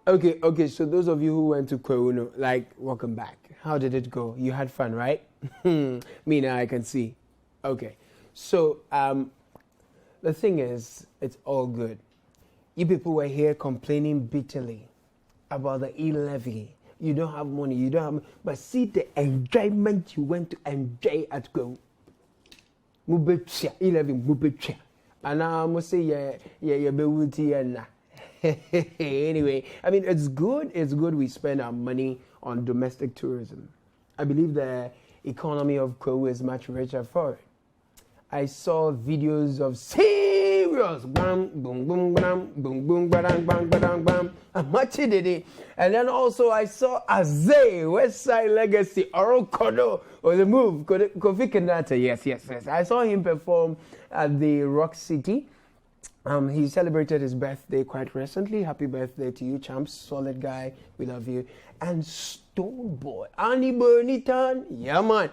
Okay. So those of you who went to Kweuno, like, welcome back. How did it go? You had fun, right? Me now, I can see. Okay. So the thing is, it's all good. You people were here complaining bitterly about the e-levy. You don't have money, but see the enjoyment you went to enjoy at Kweuno. Mubetria, e-levy mubetria. And I must say, yeah, bewuti and anyway, I mean, it's good we spend our money on domestic tourism. I believe the economy of Kweuno is much richer for it. I saw videos of serious bam, boom, boom, bam, boom, boom, bam, bam, bam, bam, and then also I saw Azay, West Side Legacy, Oro Kodo, or the move, Kofi Kenyatta, yes. I saw him perform at the Rock City. He celebrated his birthday quite recently. Happy birthday to you, champs. Solid guy. We love you. And Stone Boy, Annie Bernitan, yeah, man.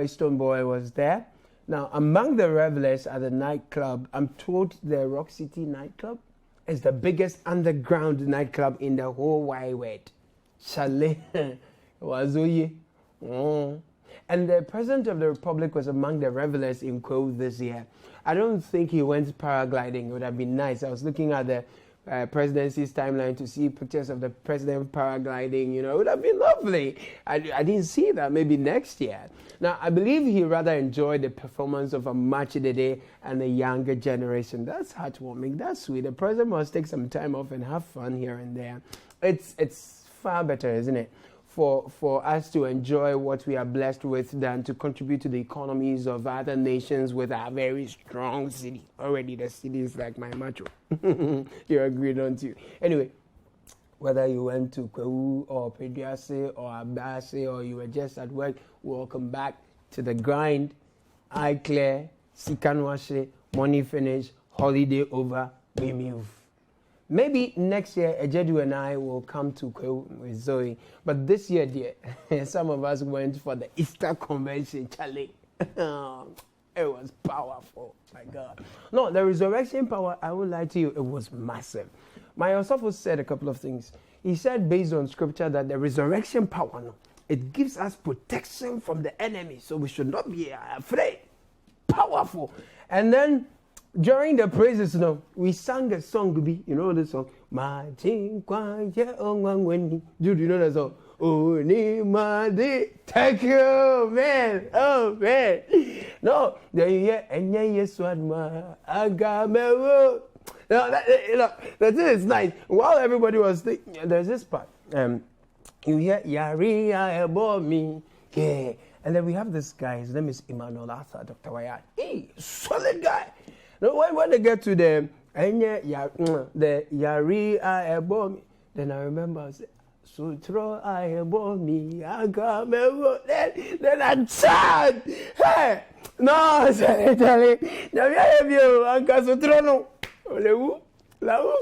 Stone Boy was there. Now, among the revelers at the nightclub, I'm told the Rock City nightclub is the biggest underground nightclub in the whole wide world. Chalet, Wazoye. And the President of the Republic was among the revelers in Kweuno this year. I don't think he went paragliding. It would have been nice. I was looking at the presidency's timeline to see pictures of the president paragliding. It would have been lovely. I didn't see that. Maybe next year. Now, I believe he rather enjoyed the performance of a match of the day and the younger generation. That's heartwarming. That's sweet. The president must take some time off and have fun here and there. It's far better, isn't it? For us to enjoy what we are blessed with than to contribute to the economies of other nations with our very strong city. Already the city is like my macho. You agree, don't you? Anyway, whether you went to Kweuno or Pediase or Abase or you were just at work, welcome back to the grind. Eye clear, sikanwashe, money finish, holiday over, we move. Maybe next year, Ejedu and I will come to Kweuno with Zoe. But this year, dear, some of us went for the Easter convention, Charlie. It was powerful, my God. No, the resurrection power, I won't lie to you, it was massive. My Osofo said a couple of things. He said, based on scripture, that the resurrection power, it gives us protection from the enemy. So we should not be afraid. Powerful. And then, during the praises, we sang a song, you know the song? Dude, you know that song? Oh, Nimadi, thank you, man. Oh, man. No, then you hear, Agamewo. No, that thing is nice. While everybody was thinking, there's this part. You hear, Yari, above me. Yeah. And then we have this guy, his name is Emmanuel Arthur, Dr. Wayat. Hey, solid guy. No, when they get to the Yari Aebomi, then I remember I said, Sutro Aebomi, Agamewo. Then I chant. Hey, no, I said, Uncle Sutro, no.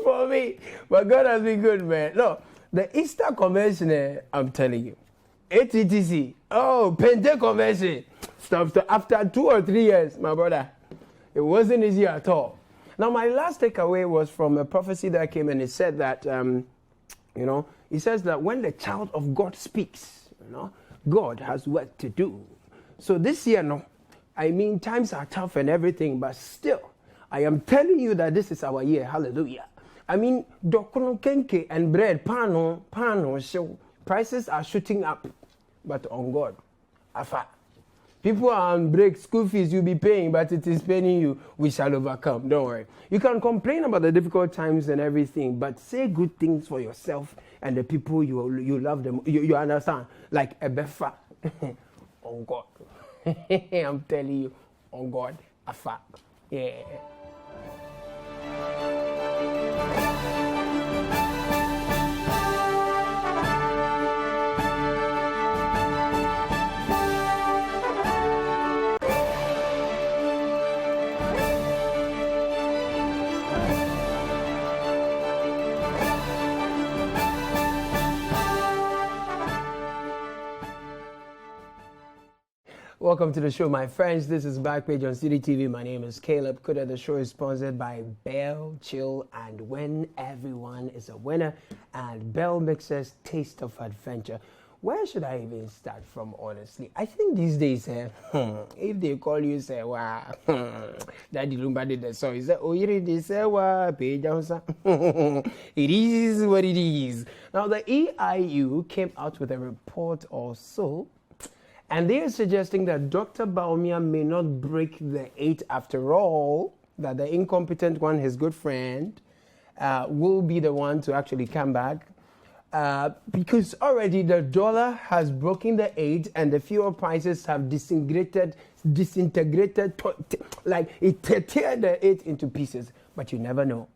For me. But God has been good, man. No, the Easter convention, I'm telling you, ATTC, Pente convention, stop. After 2 or 3 years, my brother. It wasn't easy at all. Now, my last takeaway was from a prophecy that came, and it said that, it says that when the child of God speaks, God has work to do. So this year, times are tough and everything, but still, I am telling you that this is our year. Hallelujah. Dokuno kenke and bread, pano, show. Prices are shooting up, but on God, afa. People are on break, school fees you'll be paying, but it is paying you. We shall overcome. Don't worry. You can complain about the difficult times and everything, but say good things for yourself and the people you love them. You understand? Like a befa. On God. I'm telling you, on God. Afa. Yeah. Welcome to the show, my friends. This is Backpage on CDTV. My name is Caleb Kuda. The show is sponsored by Bell, Chill, and Win. Everyone is a winner. And Bell Mixers Taste of Adventure. Where should I even start from, honestly? I think these days, if they call you, say, wow, Daddy Lumba did the song. You say, oh, you say, wow, pay down, it is what it is. Now, the EIU came out with a report also, and they are suggesting that Dr. Baumia may not break the 8 after all, that the incompetent one, his good friend, will be the one to actually come back. Because already the dollar has broken the 8 and the fuel prices have disintegrated, like it tear the 8 into pieces. But you never know.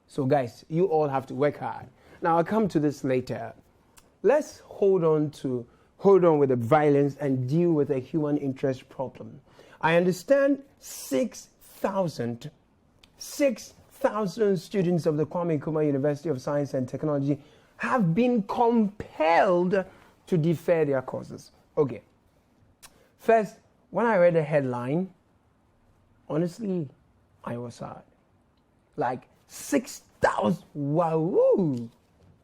So guys, you all have to work hard. Now I'll come to this later. Let's hold on with the violence and deal with the human interest problem. I understand 6,000 students of the Kwame Nkrumah University of Science and Technology have been compelled to defer their courses. Okay. First, when I read the headline, honestly, I was sad. Like 6,000, wow,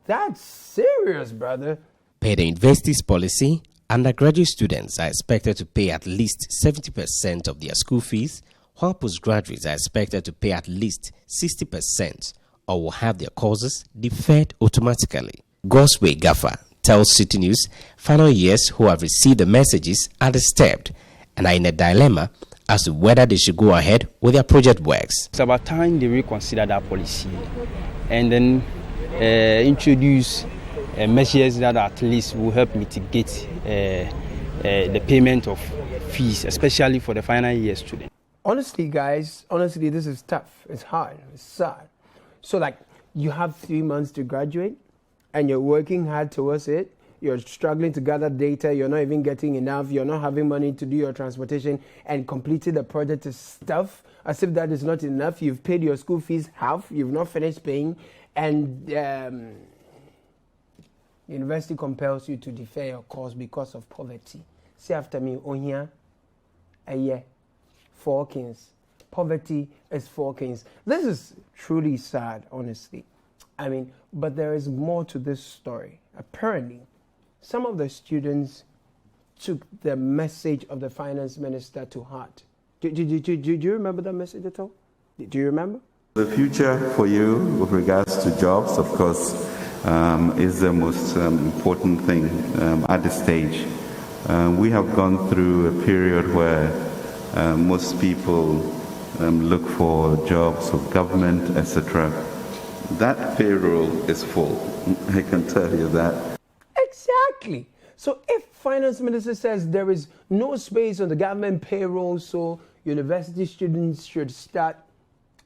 that's serious, brother. Per the university's policy, undergraduate students are expected to pay at least 70% of their school fees, while postgraduates are expected to pay at least 60% or will have their courses deferred automatically. Gosway Gaffer tells City News final years who have received the messages are disturbed and are in a dilemma as to whether they should go ahead with their project works. It's about time they reconsider that policy and then introduce measures that at least will help mitigate the payment of fees, especially for the final year student. Honestly, guys, this is tough. It's hard. It's sad. So, like, you have 3 months to graduate, and you're working hard towards it. You're struggling to gather data. You're not even getting enough. You're not having money to do your transportation, and completing the project is stuff. As if that is not enough. You've paid your school fees half. You've not finished paying, and university compels you to defer your course because of poverty. See after me, on here, a year, 4 kings. Poverty is 4 kings. This is truly sad, honestly. I mean, but there is more to this story. Apparently, some of the students took the message of the finance minister to heart. Do you remember that message at all? Do you remember? The future for you with regards to jobs, of course, is the most important thing at this stage. We have gone through a period where most people look for jobs of government, etc. That payroll is full. I can tell you that. Exactly. So if finance minister says there is no space on the government payroll, so university students should start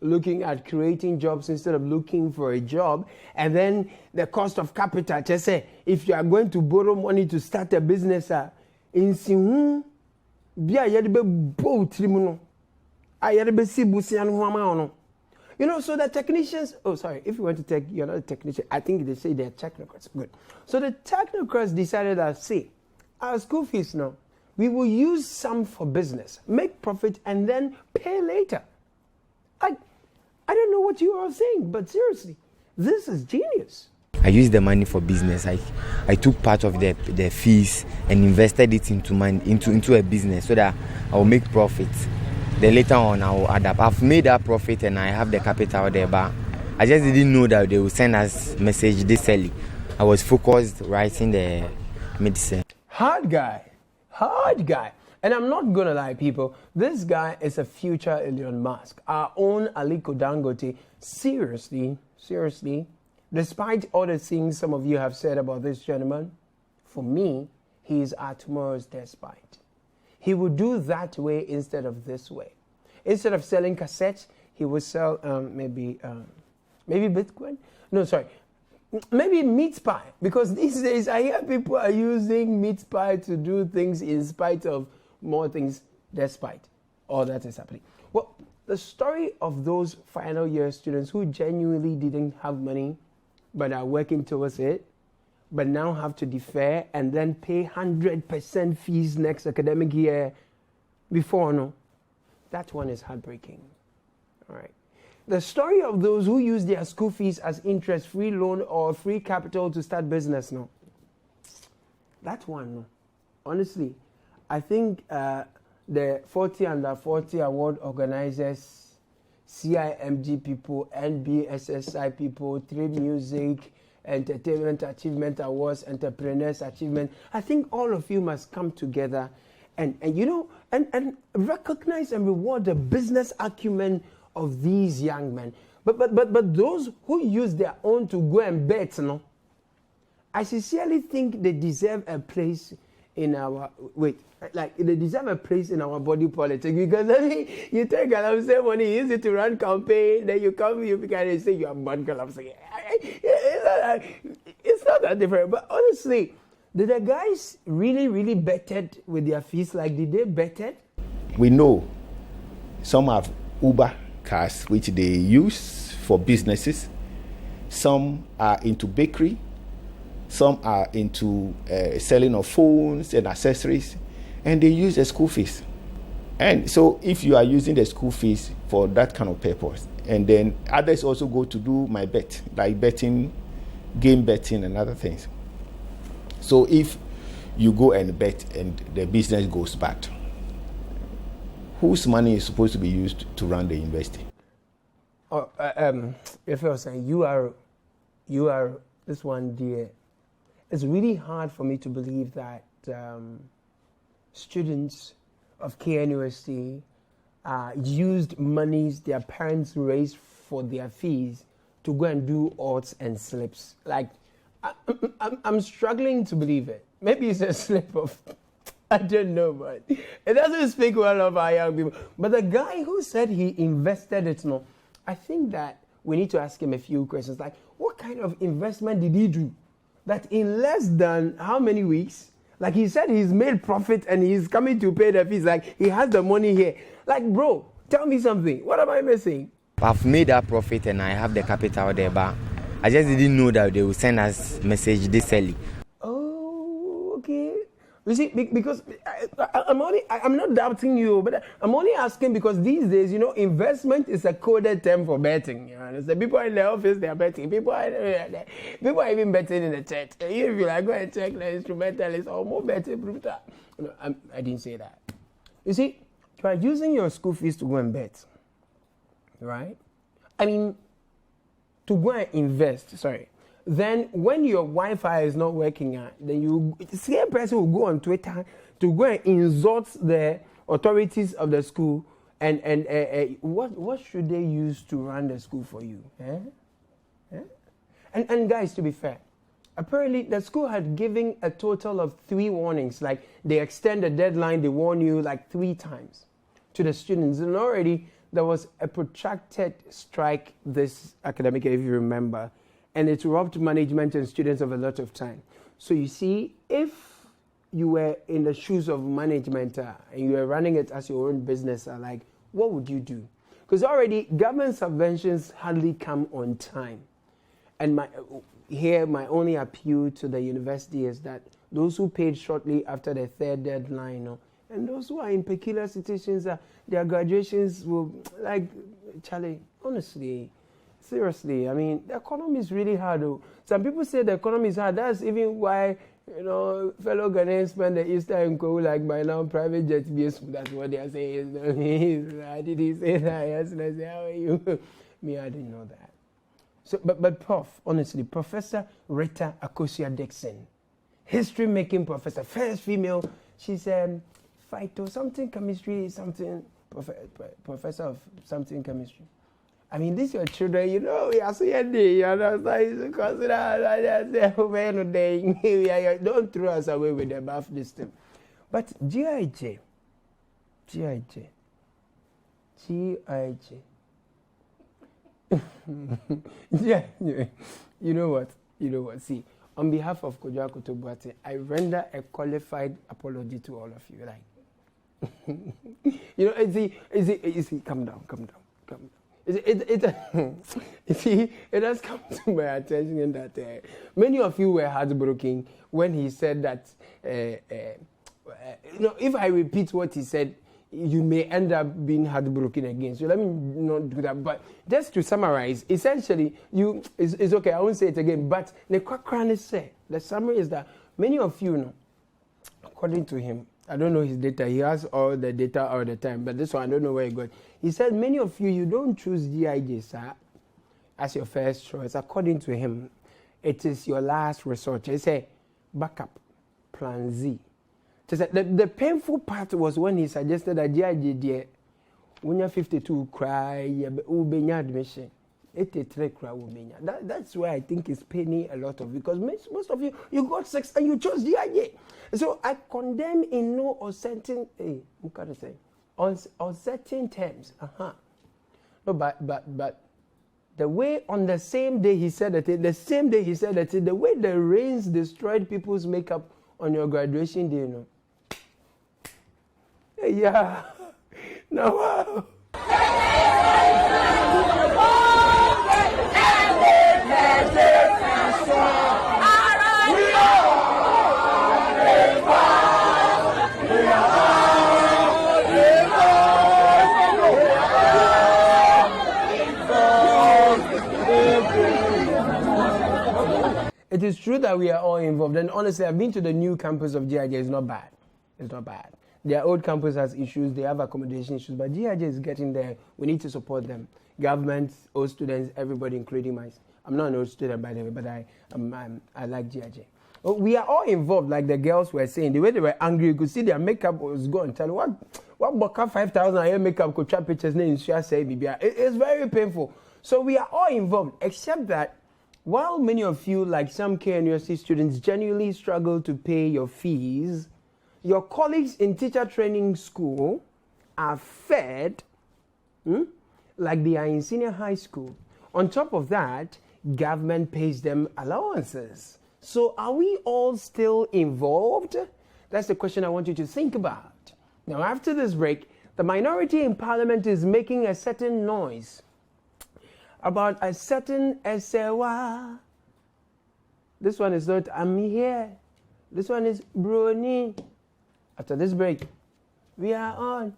looking at creating jobs instead of looking for a job, and then the cost of capital, just say, if you are going to borrow money to start a business, you know, so the technicians, if you want to take, you're not a technician, I think they say they're technocrats. Good. So the technocrats decided that, see, our school fees now, we will use some for business, make profit, and then pay later. I don't know what you are saying, but seriously, this is genius. I used the money for business. I took part of the fees and invested it into a business so that I will make profit. Then later on, I will add up. I've made that profit and I have the capital there, but I just didn't know that they will send us message this early. I was focused writing the medicine. Hard guy. And I'm not gonna lie, people, this guy is a future Elon Musk. Our own Aliko Dangote. Seriously, despite all the things some of you have said about this gentleman, for me, he is our tomorrow's despite. He would do that way instead of this way. Instead of selling cassettes, he would sell maybe Bitcoin. No, sorry. Maybe meat pie. Because these days I hear people are using meat pie to do things in spite of more things despite all that is happening. Well, the story of those final year students who genuinely didn't have money but are working towards it, but now have to defer and then pay 100% fees next academic year. before, no? That one is heartbreaking. All right. The story of those who use their school fees as interest-free loan or free capital to start business, no? That one, no? Honestly, I think the 40 under 40 award organizers, CIMG people, NBSSI people, Trade Music, Entertainment Achievement Awards, Entrepreneurs Achievement. I think all of you must come together and recognize and reward the business acumen of these young men. But those who use their own to go and bet, no, I sincerely think they deserve a place in our they deserve a place in our body politic, because I mean, you take a say money, use it to run campaign, then you come, you can say you are bad girl. It's not that different. But honestly, did the guys really betted with their fees? Like, did they betted? We know some have Uber cars which they use for businesses. Some are into bakery. Some are into selling of phones and accessories, and they use the school fees. And so if you are using the school fees for that kind of purpose, and then others also go to do my bet, like betting, game betting and other things. So if you go and bet and the business goes bad, whose money is supposed to be used to run the university? If I was saying you are this one, dear. It's really hard for me to believe that students of KNUST used monies their parents raised for their fees to go and do odds and slips. Like, I'm struggling to believe it. Maybe it's a slip of, I don't know, but it doesn't speak well of our young people. But the guy who said he invested it, no, I think that we need to ask him a few questions. Like, what kind of investment did he do? That in less than how many weeks, like he said, he's made profit and he's coming to pay the fees. Like, he has the money here. Like, bro, tell me something. What am I missing? I've made that profit and I have the capital there, but I just didn't know that they will send us message this early. Oh, okay. You see, because I'm not doubting you, but I'm only asking because these days, investment is a coded term for betting. You understand? People in the office, they are betting. People are even betting in the church. If you like, go and check the instrumentalist or more betting. No, I didn't say that. You see, you are using your school fees to go and bet, right? I mean, to go and invest, sorry. Then when your Wi-Fi is not working, then the same person will go on Twitter to go and insult the authorities of the school and what should they use to run the school for you? And guys, to be fair, apparently the school had given a total of 3 warnings. Like, they extend the deadline, they warn you like 3 times to the students. And already there was a protracted strike this academic year, if you remember. And it robbed management and students of a lot of time. So you see, if you were in the shoes of management and you were running it as your own business, like, what would you do? Because already government subventions hardly come on time. And my only appeal to the university is that those who paid shortly after the 3rd deadline, and those who are in peculiar situations, their graduations will, like, Charlie, honestly, seriously, I mean, the economy is really hard. Some people say the economy is hard. That's even why, fellow Ghanaians spend the Easter in Kowu, like by now, private jets. That's what they are saying. Did he say that yesterday? I say, how are you? Me, I didn't know that. So, but Prof, honestly, Professor Rita Akosia-Dixon, history-making professor, first female, she's chemistry, professor of something chemistry. I mean, these are your children, we are so young, don't throw us away with the buff system. But GIJ. Yeah, you know what? See, on behalf of Kojo Akoto-Boateng, I render a qualified apology to all of you. Like, calm down. It has come to my attention that many of you were heartbroken when he said that, if I repeat what he said, you may end up being heartbroken again. So let me not do that. But just to summarize, essentially, it's okay. I won't say it again. But the summary is that many of you know, according to him, I don't know his data. He has all the data all the time. But this one, I don't know where he got. He said many of you don't choose GIJ, sir, as your first choice. According to him, it is your last resort. He said, backup, plan Z. The painful part was when he suggested that GIJ, when you're 52, cry, ubenya admission. 83 cry, ubenya. That's why I think it's paining a lot of, because most of you got sex and you chose GIJ. So I condemn in no uncertain, uncertain terms. No, but the way on the same day he said that, the way the rains destroyed people's makeup on your graduation day, you know. Yeah. No. It is true that we are all involved, and honestly, I've been to the new campus of GIJ. It's not bad. It's not bad. Their old campus has issues, they have accommodation issues, but GIJ is getting there. We need to support them. Government, old students, everybody, including myself. I'm not an old student, by the way, but I like GIJ. We are all involved, like the girls were saying. The way they were angry, you could see their makeup was gone. Tell me, what boka 5,000 a year makeup could trap pictures name say it's very painful. So we are all involved, except that while many of you, like some KNUST students, genuinely struggle to pay your fees, your colleagues in teacher training school are fed like they are in senior high school. On top of that, government pays them allowances. So are we all still involved? That's the question I want you to think about. Now, after this break, the minority in parliament is making a certain noise about a certain Esewa. This one is not I'm here. This one is Brony. After this break, we are on.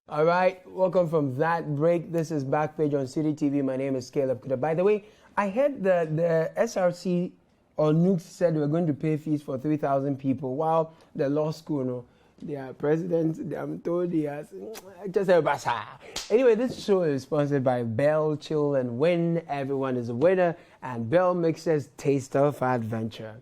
All right, welcome from that break. This is Backpage on City TV. My name is Caleb Kuda. By the way, I heard the SRC or NUC said we're going to pay fees for 3,000 people, while the law school, no, their president, I'm told he has just a basa. Anyway, this show is sponsored by Bell Chill and Win. Everyone is a winner, and Bell mixes taste of adventure.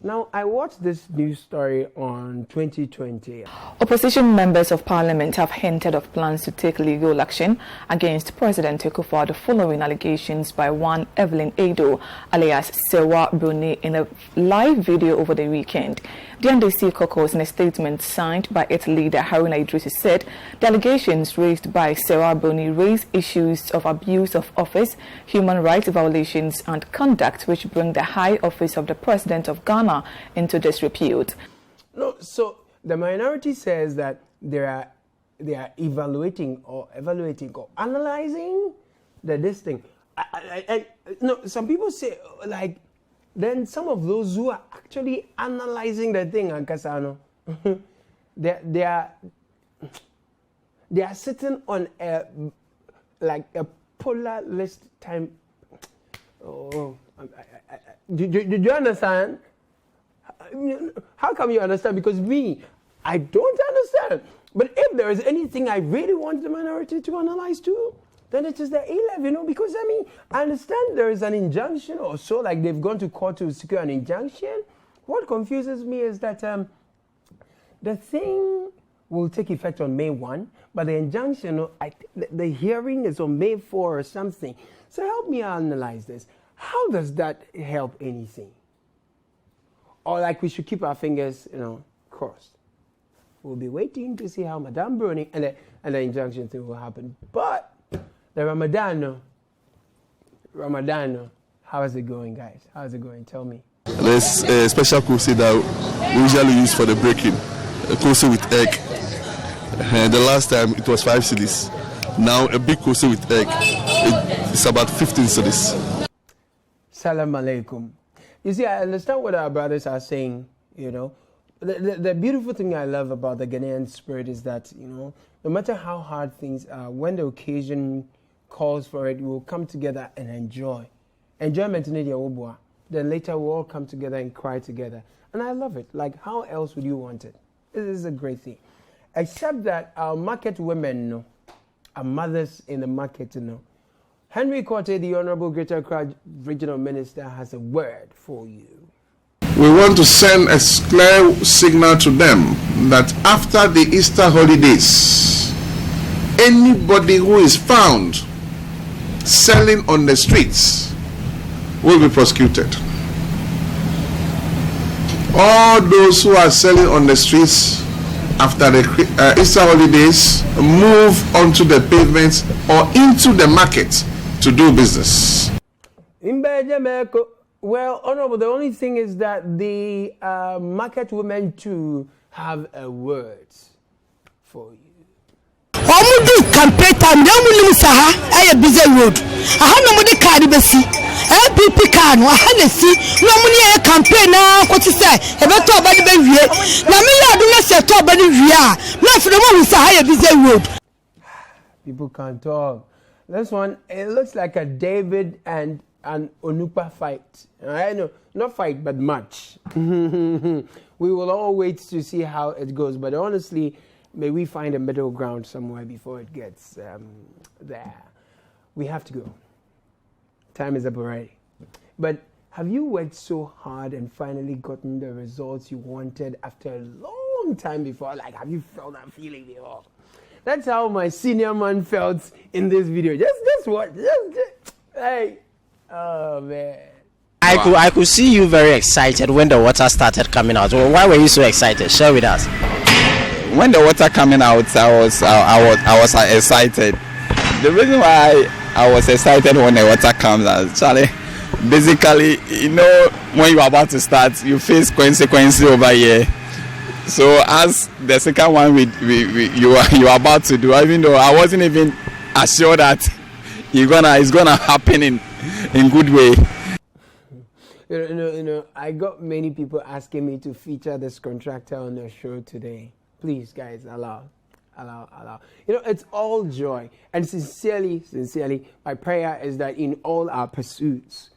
Now, I watched this news story on 2020. Opposition members of parliament have hinted of plans to take legal action against President Akufo-Addo following allegations by one Evelyn Ado, alias Sewa Bruni, in a live video over the weekend. The NDC caucus, in a statement signed by its leader Haruna Idris, said the allegations raised by Sewa Bruni raise issues of abuse of office, human rights violations and conduct which bring the high office of the President of Ghana into disrepute. No, so the minority says that they are evaluating or analyzing this thing. No, some people say like, then some of those who are actually analyzing the thing, Ankasano, they are sitting on a polar list time. Oh, do you understand? How come you understand? Because me, I don't understand. But if there is anything I really want the minority to analyze too, then it is the A-level, because I understand there is an injunction or so, like they've gone to court to secure an injunction. What confuses me is that the thing will take effect on May 1, but the injunction, the hearing is on May 4 or something. So help me analyze this. How does that help anything? Or like we should keep our fingers, crossed. We'll be waiting to see how Madame Bruni and the injunction thing will happen. But the Ramadan, how is it going, guys? How is it going? Tell me. There's a special crusade that we usually use for the breaking, a crusade with egg. And the last time it was 5 cedis. Now a big crusade with egg, it's about 15 cedis. Salam alaikum. You see, I understand what our brothers are saying, you know. The beautiful thing I love about the Ghanaian spirit is that, you know, no matter how hard things are, when the occasion calls for it, we will come together and enjoy. Enjoyment in India, then later we'll all come together and cry together. And I love it. Like, how else would you want it? This is a great thing. Except that our market women, our mothers in the market, Henry Korte, the Honorable Greater Accra Regional Minister, has a word for you. We want to send a clear signal to them that after the Easter holidays, anybody who is found selling on the streets will be prosecuted. All those who are selling on the streets after the Easter holidays move onto the pavements or into the market to do business. Well, Honorable, the only thing is that the market women too have a word for you. Campaign time, busy road. LPP car no hanesi no muni campaign na ko ti say e be to obani be wie na me ya do na se to obani wie a na for the one we say how busy road. People can't talk. This one, it looks like a David and an Onupa fight. I know, not fight, but match. We will all wait to see how it goes. But honestly, may we find a middle ground somewhere before it gets there. We have to go. Time is up already. But have you worked so hard and finally gotten the results you wanted after a long time before? Like, have you felt that feeling before? That's how my senior man felt in this video. Just what? Hey. Oh, man. I could see you very excited when the water started coming out. Well, why were you so excited? Share with us. When the water coming out, I was excited. The reason why I was excited when the water comes out, Charlie, basically, you know, when you are about to start, you face consequences over here. So as the second one you are about to do, even though I wasn't even assured that it's gonna happen in good way. You know, I got many people asking me to feature this contractor on the show today. Please, guys, allow. You know, it's all joy. And sincerely, my prayer is that in all our pursuits,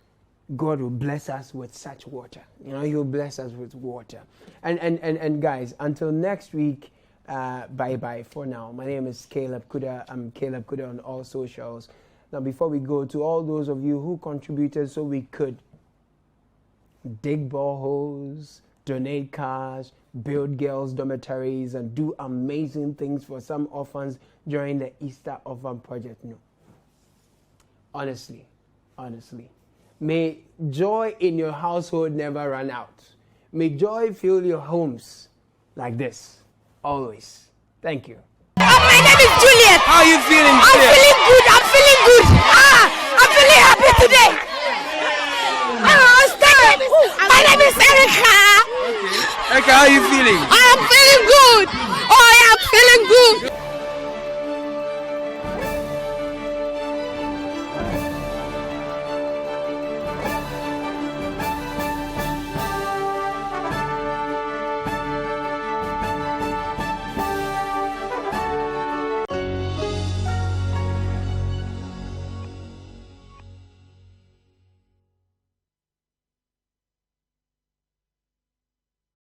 God will bless us with such water. You know, He'll bless us with water. And guys, until next week, bye-bye for now. My name is Caleb Kuda. I'm Caleb Kuda on all socials. Now, before we go, to all those of you who contributed so we could dig boreholes, donate cars, build girls' dormitories, and do amazing things for some orphans during the Easter Orphan Project. No. Honestly. May joy in your household never run out. May joy fill your homes like this, always. Thank you. My name is Juliet. How are you feeling? I'm feeling good. I'm feeling happy today. My name is Erica. Okay, how are you feeling? I'm feeling good. Oh, yeah, I'm feeling good.